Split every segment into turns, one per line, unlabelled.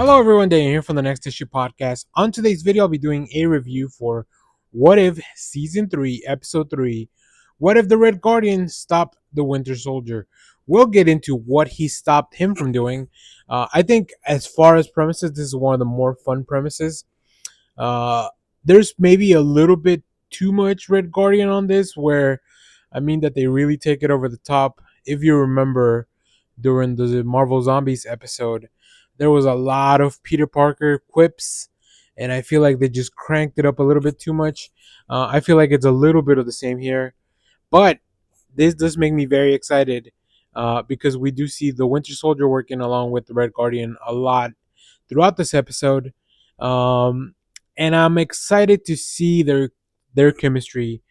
Hello everyone, Daniel here from the Next Issue Podcast. On today's video, I'll be doing a review for What If Season 3, Episode 3. What if the Red Guardian stopped the Winter Soldier? We'll get into what he stopped him from doing. I think as far as premises, this is one of the more fun premises. Uh, there's maybe a little bit too much Red Guardian on this, where I mean that they really take it over the top. If you remember, during the Marvel Zombies episode, there was a lot of Peter Parker quips, and I feel like they just cranked it up a little bit too much. I feel like it's a little bit of the same here, but this does make me very excited because we do see the Winter Soldier working along with the Red Guardian a lot throughout this episode, um, and I'm excited to see their chemistry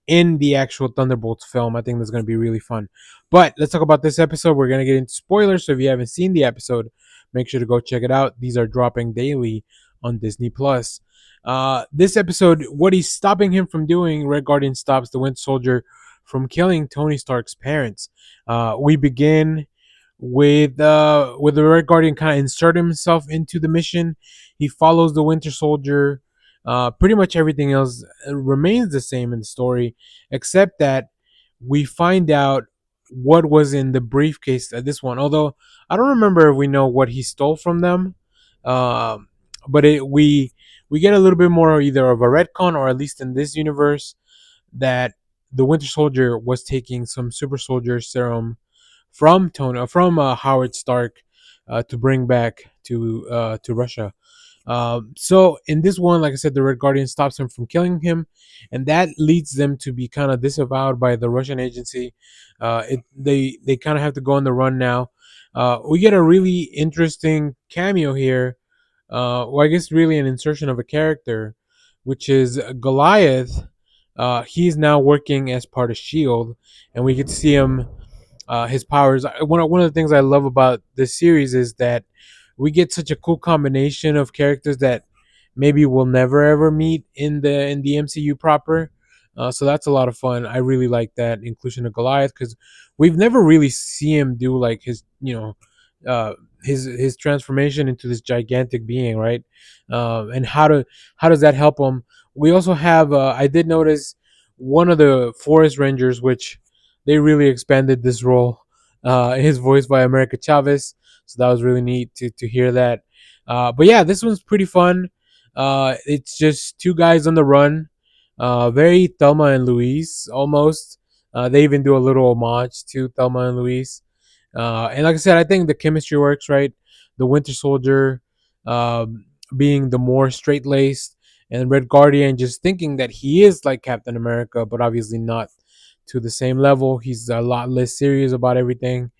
in the actual Thunderbolts film. I think that's going to be really fun. But let's talk about this episode. We're going to get into spoilers. So if you haven't seen the episode, make sure to go check it out. These are dropping daily on Disney Plus. This episode, what he's stopping him from doing, Red Guardian stops the Winter Soldier from killing Tony Stark's parents. We begin with the Red Guardian kind of insert himself into the mission. He follows the Winter Soldier. Pretty much everything else remains the same in the story, except that we find out what was in the briefcase at this one. Although I don't remember if we know what he stole from them, um, but we get a little bit more either of a retcon, or at least in this universe, that the Winter Soldier was taking some super soldier serum from Howard Stark to bring back to Russia. So in this one, like I said, the Red Guardian stops him from killing him, and that leads them to be kind of disavowed by the Russian agency. They kind of have to go on the run now. We get a really interesting cameo here. Well, I guess really an insertion of a character, which is Goliath. He's now working as part of Shield, and we get to see him his powers. One of the things I love about this series is that we get such a cool combination of characters that maybe we'll never ever meet in the MCU proper. So that's a lot of fun. I really like that inclusion of Goliath because we've never really see him do like his his transformation into this gigantic being, right? And how does that help him? We also have I did notice one of the Forest Rangers, which they really expanded this role. His voice by America Chavez, so that was really neat to hear that. But yeah, this one's pretty fun. It's just two guys on the run, very Thelma and Louise almost. They even do a little homage to Thelma and Louise. And like I said, I think the chemistry works right. The Winter Soldier being the more straight laced, and Red Guardian just thinking that he is like Captain America, but obviously not to the same level. He's a lot less serious about everything,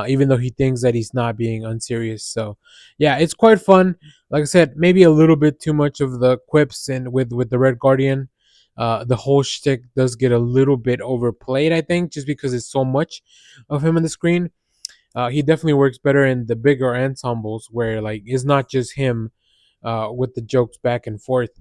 even though he thinks that he's not being unserious. So, yeah, it's quite fun. Like I said, maybe a little bit too much of the quips and with the Red Guardian. The whole shtick does get a little bit overplayed, I think, just because it's so much of him on the screen. He definitely works better in the bigger ensembles where like it's not just him with the jokes back and forth.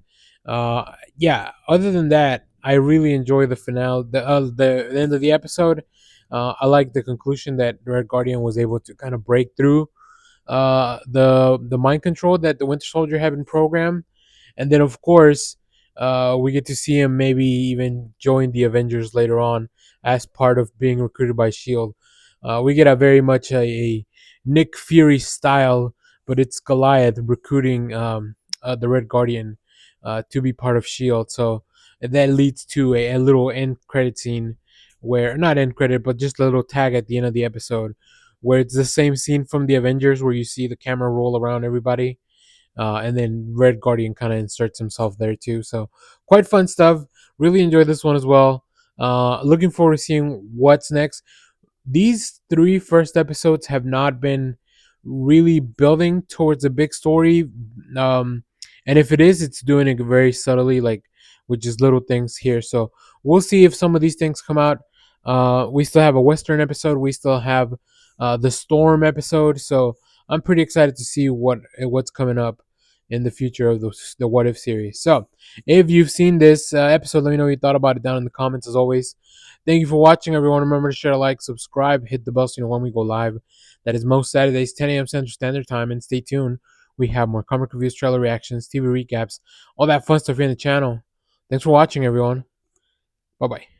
Yeah. Other than that, I really enjoy the finale, the end of the episode. I like the conclusion that Red Guardian was able to kind of break through the mind control that the Winter Soldier had been programmed, and then of course we get to see him maybe even join the Avengers later on as part of being recruited by Shield. We get a very much a Nick Fury style, but it's Goliath recruiting the Red Guardian to be part of Shield. So that leads to a little end credit scene where not end credit, but just a little tag at the end of the episode where it's the same scene from the Avengers where you see the camera roll around everybody. And then Red Guardian kind of inserts himself there too. So quite fun stuff. Really enjoyed this one as well. Looking forward to seeing what's next. These three first episodes have not been really building towards a big story. Um, and if it is, it's doing it very subtly, like with just little things here. So we'll see if some of these things come out. We still have a Western episode. We still have the Storm episode. So I'm pretty excited to see what's coming up in the future of the What If series. So if you've seen this episode, let me know what you thought about it down in the comments as always. Thank you for watching, everyone. Remember to share, like, subscribe, hit the bell so you know when we go live. That is most Saturdays, 10 a.m. Central Standard Time, and stay tuned. We have more comic reviews, trailer reactions, TV recaps, all that fun stuff here in the channel. Thanks for watching, everyone. Bye bye.